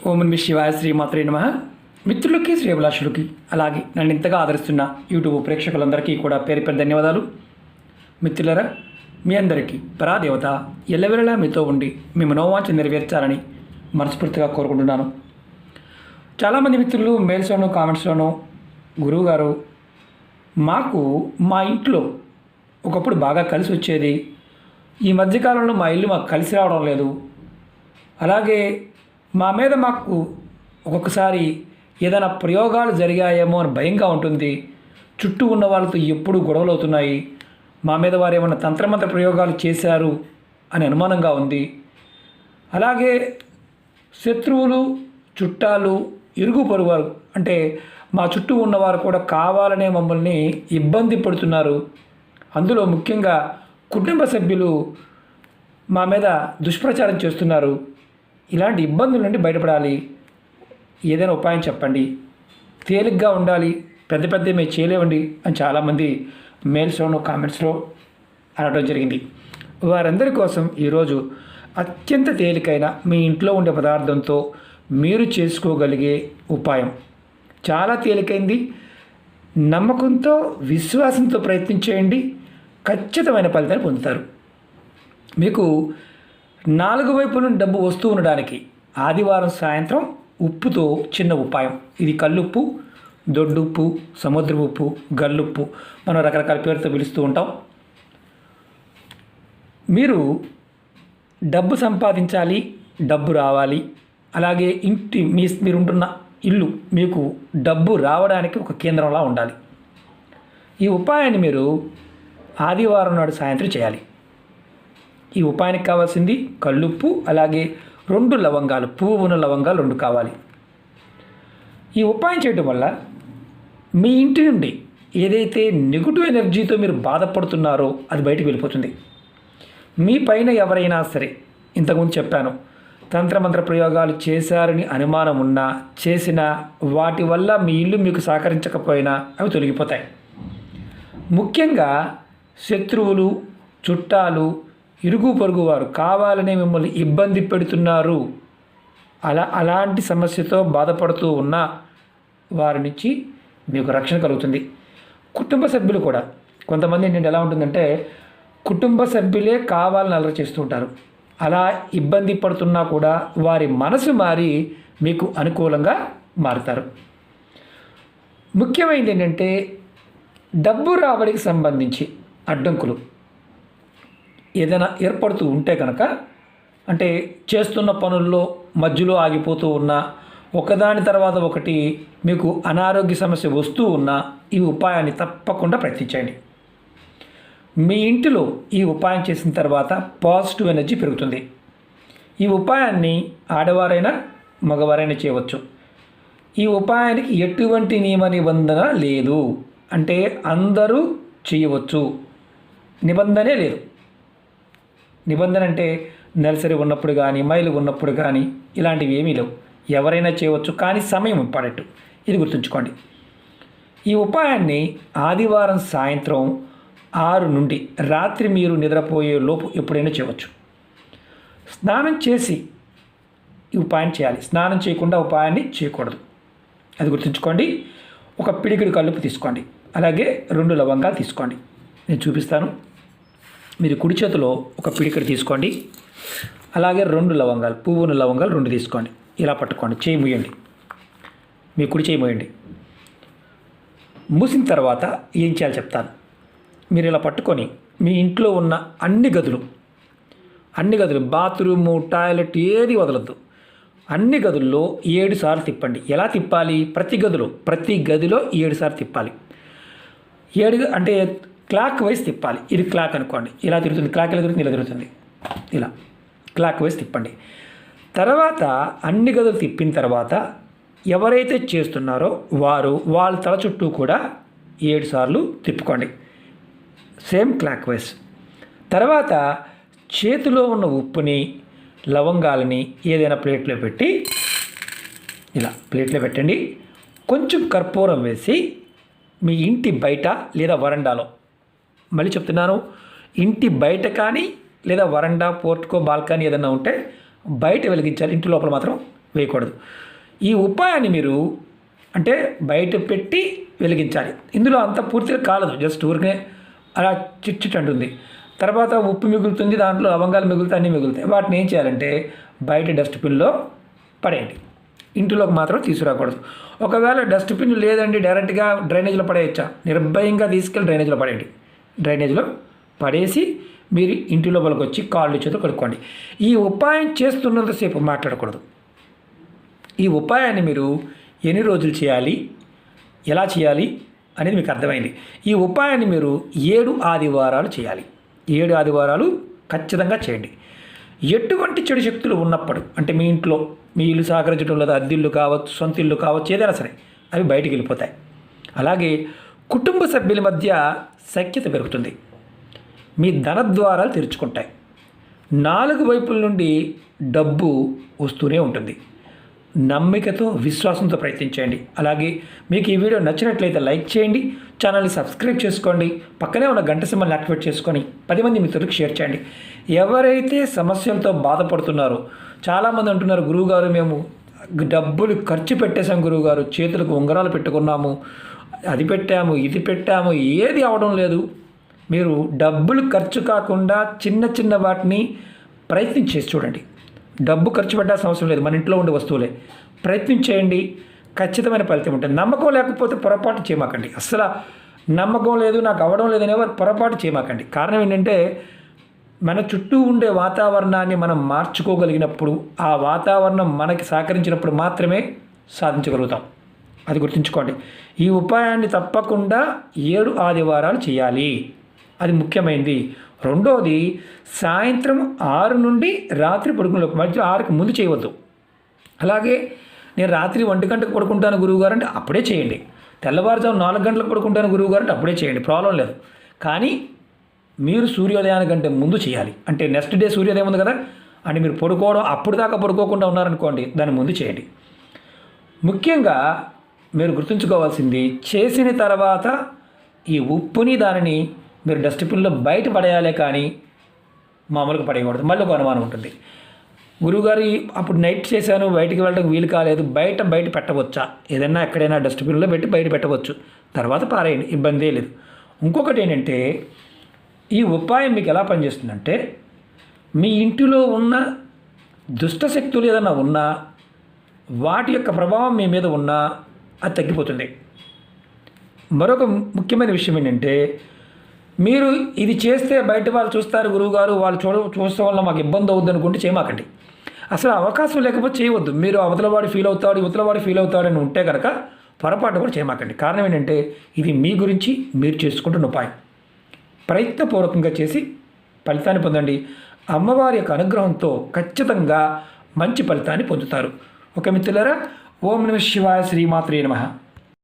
ఓం నమః శివాయ శ్రీమాత్రే నమః. మిత్రులకి శ్రేభిలాషులకి అలాగే నన్ను ఇంతగా ఆదరిస్తున్న యూట్యూబ్ ప్రేక్షకులందరికీ కూడా పేరు పేరు ధన్యవాదాలు. మిత్రులరా, మీ అందరికీ పరాదేవత ఎల్లవెల్లలా మీతో ఉండి మీ మనోవాంఛ నెరవేర్చాలని మనస్ఫూర్తిగా కోరుకుంటున్నాను. చాలామంది మిత్రులు మెయిల్స్లోనూ కామెంట్స్లోనూ గురువుగారు మాకు మా ఇంట్లో ఒకప్పుడు బాగా కలిసి వచ్చేది, ఈ మధ్యకాలంలో మా ఇల్లు మాకు కలిసి రావడం లేదు, అలాగే మా మీద మాకు ఒక్కొక్కసారి ఏదైనా ప్రయోగాలు జరిగాయేమో అని భయంగా ఉంటుంది, చుట్టూ ఉన్న వాళ్ళతో ఎప్పుడూ గొడవలు అవుతున్నాయి, మా మీద వారు ఏమైనా తంత్రమంత్ర ప్రయోగాలు చేశారు అని అనుమానంగా ఉంది, అలాగే శత్రువులు చుట్టాలు ఇరుగు పొరుగువారు అంటే మా చుట్టూ ఉన్నవారు కూడా కావాలనే మమ్మల్ని ఇబ్బంది పడుతున్నారు, అందులో ముఖ్యంగా కుటుంబ సభ్యులు మా మీద దుష్ప్రచారం చేస్తున్నారు, ఇలాంటి ఇబ్బందుల నుండి బయటపడాలి, ఏదైనా ఉపాయం చెప్పండి, తేలిగ్గా ఉండాలి, పెద్ద పెద్ద మేము చేయలేవండి అని చాలామంది మెయిల్స్లోనూ కామెంట్స్లో అనడం జరిగింది. వారందరి కోసం ఈరోజు అత్యంత తేలికైన మీ ఇంట్లో ఉండే పదార్థంతో మీరు చేసుకోగలిగే ఉపాయం చాలా తేలికైంది. నమ్మకంతో విశ్వాసంతో ప్రయత్నించేయండి, ఖచ్చితమైన ఫలితాన్ని పొందుతారు. మీకు 4 వైపుల నుండి డబ్బు వస్తూ ఉండడానికి ఆదివారం సాయంత్రం ఉప్పుతో చిన్న ఉపాయం. ఇది కల్లుప్పు, దొడ్డుప్పు, సముద్ర ఉప్పు, గల్లుప్పు, మనం రకరకాల పేరుతో పిలుస్తూ ఉంటాం. మీరు డబ్బు సంపాదించాలి, డబ్బు రావాలి, అలాగే మీరుంటున్న ఇల్లు మీకు డబ్బు రావడానికి ఒక కేంద్రంలా ఉండాలి. ఈ ఉపాయాన్ని మీరు ఆదివారం నాడు సాయంత్రం చేయాలి. ఈ ఉపాయానికి కావాల్సింది కల్లుప్పు, అలాగే 2 లవంగాలు, పువ్వు ఉన్న లవంగాలు 2 కావాలి. ఈ ఉపాయం చేయడం వల్ల మీ ఇంటి నుండి ఏదైతే నెగిటివ్ ఎనర్జీతో మీరు బాధపడుతున్నారో అది బయటకు వెళ్ళిపోతుంది. మీ పైన ఎవరైనా సరే, ఇంతకుముందు చెప్పాను, తంత్రమంత్ర ప్రయోగాలు చేశారని అనుమానం ఉన్నా, చేసిన వాటి వల్ల మీ ఇల్లు మీకు సహకరించకపోయినా అవి తొలగిపోతాయి. ముఖ్యంగా శత్రువులు, చుట్టాలు, ఇరుగు పొరుగు వారు కావాలనే మిమ్మల్ని ఇబ్బంది పెడుతున్నారు, అలాంటి సమస్యతో బాధపడుతూ ఉన్న వారి నుంచి మీకు రక్షణ కలుగుతుంది. కుటుంబ సభ్యులు కూడా కొంతమంది ఏంటంటే ఎలా ఉంటుందంటే కుటుంబ సభ్యులే కావాలని అలర చేస్తూ ఉంటారు. అలా ఇబ్బంది పడుతున్నా కూడా వారి మనసు మారి మీకు అనుకూలంగా మారుతారు. ముఖ్యమైనది ఏంటంటే డబ్బు రాబడికి సంబంధించి అడ్డంకులు ఏదైనా ఏర్పడుతూ ఉంటే కనుక, అంటే చేస్తున్న పనుల్లో మధ్యలో ఆగిపోతూ ఉన్నా, ఒకదాని తర్వాత ఒకటి మీకు అనారోగ్య సమస్య వస్తూ ఉన్నా ఈ ఉపాయాన్ని తప్పకుండా ప్రయత్నించండి. మీ ఇంటిలో ఈ ఉపాయం చేసిన తర్వాత పాజిటివ్ ఎనర్జీ పెరుగుతుంది. ఈ ఉపాయాన్ని ఆడవారైనా మగవారైనా చేయవచ్చు. ఈ ఉపాయానికి ఎటువంటి నియమ నిబంధన లేదు, అంటే అందరూ చేయవచ్చు, నిబంధనే లేదు. నిబంధన అంటే నెలసరి ఉన్నప్పుడు కానీ, మైలు ఉన్నప్పుడు కానీ ఇలాంటివి ఏమీ లేవు, ఎవరైనా చేయవచ్చు, కానీ సమయం ఇంపార్టెంట్, ఇది గుర్తుంచుకోండి. ఈ ఉపాయాన్ని ఆదివారం సాయంత్రం 6 నుండి రాత్రి మీరు నిద్రపోయే లోపు ఎప్పుడైనా చేయవచ్చు. స్నానం చేసి ఈ ఉపాయం చేయాలి, స్నానం చేయకుండా ఉపాయాన్ని చేయకూడదు, అది గుర్తుంచుకోండి. ఒక పిడికిడి కల్లుపు తీసుకోండి, అలాగే 2 లవంగాలు తీసుకోండి. నేను చూపిస్తాను. మీరు కుడి చేతిలో ఒక పిడికిడి తీసుకోండి, అలాగే 2 లవంగాలు, పువ్వున లవంగాలు 2 తీసుకోండి. ఇలా పట్టుకోండి, చేయి మూయండి, మీ కుడి చేయి మూయండి. మూసిన తర్వాత ఏం చేయాలో చెప్తాను. మీరు ఇలా పట్టుకొని మీ ఇంట్లో ఉన్న అన్ని గదులు బాత్రూము, టాయిలెట్ ఏది వదలద్దు, అన్ని గదుల్లో 7 సార్లు తిప్పండి. ఎలా తిప్పాలి? ప్రతి గదిలో 7 సార్లు తిప్పాలి. 7 అంటే క్లాక్ వైజ్ తిప్పాలి. ఇది క్లాక్ అనుకోండి, ఇలా తిరుగుతుంది, క్లాక్ ఇలా తిరుగుతుంది, ఇలా తిరుగుతుంది, ఇలా క్లాక్ వైజ్ తిప్పండి. తర్వాత అన్ని గదులు తిప్పిన తర్వాత ఎవరైతే చేస్తున్నారో వాళ్ళ తల చుట్టూ కూడా 7 సార్లు తిప్పుకోండి, సేమ్ క్లాక్ వైజ్. తర్వాత చేతిలో ఉన్న ఉప్పుని, లవంగాలని ఏదైనా ప్లేట్లో పెట్టి ఇలా ప్లేట్లో పెట్టండి. కొంచెం కర్పూరం వేసి మీ ఇంటి బయట లేదా వరండాలో, మళ్ళీ చెప్తున్నాను, ఇంటి బయట కానీ లేదా వరండా, పోర్టుకో, బాల్కనీ ఏదైనా ఉంటే బయట వెలిగించాలి, ఇంటి లోపల మాత్రం వేయకూడదు. ఈ ఉపాయాన్ని మీరు అంటే బయట పెట్టి వెలిగించాలి. ఇందులో అంత పూర్తిగా కాలదు, జస్ట్ ఊరికే అలా చిట్ అంటుంది. తర్వాత ఉప్పు మిగులుతుంది, దాంట్లో లవంగాలు మిగులుతాయి, అన్నీ మిగులుతాయి. వాటిని ఏం చేయాలంటే బయట డస్ట్బిన్లో పడేయండి, ఇంటిలోకి మాత్రం తీసుకురాకూడదు. ఒకవేళ డస్ట్బిన్ లేదండి, డైరెక్ట్గా డ్రైనేజ్లో పడేయచ్చా? నిర్భయంగా తీసుకెళ్ళి డ్రైనేజ్లో పడేయండి. డ్రైనేజ్లో పడేసి మీరు ఇంటి లోపలికి వచ్చి కాళ్ళు చేతులు కడుక్కోండి. ఈ ఉపాయం చేస్తున్నంతసేపు మాట్లాడకూడదు. ఈ ఉపాయాన్ని మీరు ఎన్ని రోజులు చేయాలి, ఎలా చేయాలి అనేది మీకు అర్థమైంది. ఈ ఉపాయాన్ని మీరు 7 ఆదివారాలు చేయాలి. 7 ఆదివారాలు ఖచ్చితంగా చేయండి. ఎటువంటి చెడు శక్తులు ఉన్నప్పుడు, అంటే మీ ఇంట్లో మీ ఇల్లు సహకరించడం లేదా అద్దిల్లు కావచ్చు, సొంత ఇల్లు కావచ్చు, ఏదైనా సరే అవి బయటికి వెళ్ళిపోతాయి. అలాగే కుటుంబ సభ్యుల మధ్య సఖ్యత పెరుగుతుంది. మీ ధనద్వారాలు తెరుచుకుంటాయి. 4 వైపుల నుండి డబ్బు వస్తూనే ఉంటుంది. నమ్మికతో, విశ్వాసంతో ప్రయత్నించండి. అలాగే మీకు ఈ వీడియో నచ్చినట్లయితే లైక్ చేయండి, ఛానల్ని సబ్స్క్రైబ్ చేసుకోండి, పక్కనే ఉన్న గంట సింబల్ని యాక్టివేట్ చేసుకొని 10 మంది మిత్రులకు షేర్ చేయండి. ఎవరైతే సమస్యలతో బాధపడుతున్నారో, చాలామంది అంటున్నారు గురువుగారు మేము డబ్బులు ఖర్చు పెట్టేశాం గురువుగారు, చేతులకు ఉంగరాలు పెట్టుకున్నాము, అది పెట్టాము, ఇది పెట్టాము, ఏది అవడం లేదు. మీరు డబ్బులు ఖర్చు కాకుండా చిన్న చిన్న వాటిని ప్రయత్నం చేసి చూడండి. డబ్బు ఖర్చు పెట్టాల్సిన అవసరం లేదు, మన ఇంట్లో ఉండే వస్తువులే. ప్రయత్నం చేయండి, ఖచ్చితమైన ఫలితం ఉంటుంది. నమ్మకం లేకపోతే పొరపాటు చేయమాకండి. అసలు నమ్మకం లేదు, నాకు అవ్వడం లేదనే పొరపాటు చేయమాకండి. కారణం ఏంటంటే మన చుట్టూ ఉండే వాతావరణాన్ని మనం మార్చుకోగలిగినప్పుడు, ఆ వాతావరణం మనకి సహకరించినప్పుడు మాత్రమే సాధించగలుగుతాం. అది గుర్తుంచుకోండి. ఈ ఉపాయాన్ని తప్పకుండా 7 ఆదివారాలు చేయాలి, అది ముఖ్యమైనది. రెండోది, సాయంత్రం 6 నుండి రాత్రి పడుకునే మధ్య 6కి ముందు చేయవద్దు. అలాగే నేను రాత్రి 1 గంటకు పడుకుంటాను గురువుగారు అంటే అప్పుడే చేయండి. తెల్లవారుజాము 4 గంటలకు పడుకుంటాను గురువుగారు అంటే అప్పుడే చేయండి, ప్రాబ్లం లేదు. కానీ మీరు సూర్యోదయానికంటే ముందు చేయాలి. అంటే నెక్స్ట్ డే సూర్యోదయం ఉంది కదా అని మీరు పడుకోవడం అప్పుడు దాకా పడుకోకుండా ఉన్నారనుకోండి, దాని ముందు చేయండి. ముఖ్యంగా మీరు గుర్తుంచుకోవాల్సింది, చేసిన తర్వాత ఈ ఉప్పుని దానిని మీరు డస్ట్బిన్లో బయట పడేయాలే కానీ మామూలుగా పడేయకూడదు. మళ్ళీ ఒక అనుమానం ఉంటుంది, గురువుగారు అప్పుడు నైట్ చేశాను, బయటికి వెళ్ళడం వీలు కాలేదు, బయట పెట్టవచ్చా? ఏదైనా ఎక్కడైనా డస్ట్బిన్లో పెట్టి బయట పెట్టవచ్చు, తర్వాత పారేయండి, ఇబ్బందే లేదు. ఇంకొకటి ఏంటంటే, ఈ ఉపాయం మీకు ఎలా పనిచేస్తుందంటే, మీ ఇంటిలో ఉన్న దుష్ట శక్తులు ఏదైనా ఉన్నా, వాటి యొక్క ప్రభావం మీ మీద ఉన్నా అది తగ్గిపోతుంది. మరొక ముఖ్యమైన విషయం ఏంటంటే, మీరు ఇది చేస్తే బయట వాళ్ళు చూస్తారు గురువుగారు, వాళ్ళు చూడడం వల్ల మాకు ఇబ్బంది అవుద్ది అనుకుంటే చేయమాకండి. అసలు అవకాశం లేకపోతే చేయవద్దు. మీరు అవతలవాడు ఫీల్ అవుతాడు, యువతలవాడు ఫీల్ అవుతాడని ఉంటే కనుక పొరపాటు కూడా చేయమాకండి. కారణం ఏంటంటే ఇది మీ గురించి మీరు చేసుకుంటున్న ఉపాయం. ప్రయత్నపూర్వకంగా చేసి ఫలితాన్ని పొందండి. అమ్మవారి యొక్క అనుగ్రహంతో ఖచ్చితంగా మంచి ఫలితాన్ని పొందుతారు. ఓకే మిత్రులారా, ఓం నమః శివాయ, శ్రీమాత్రే నమః.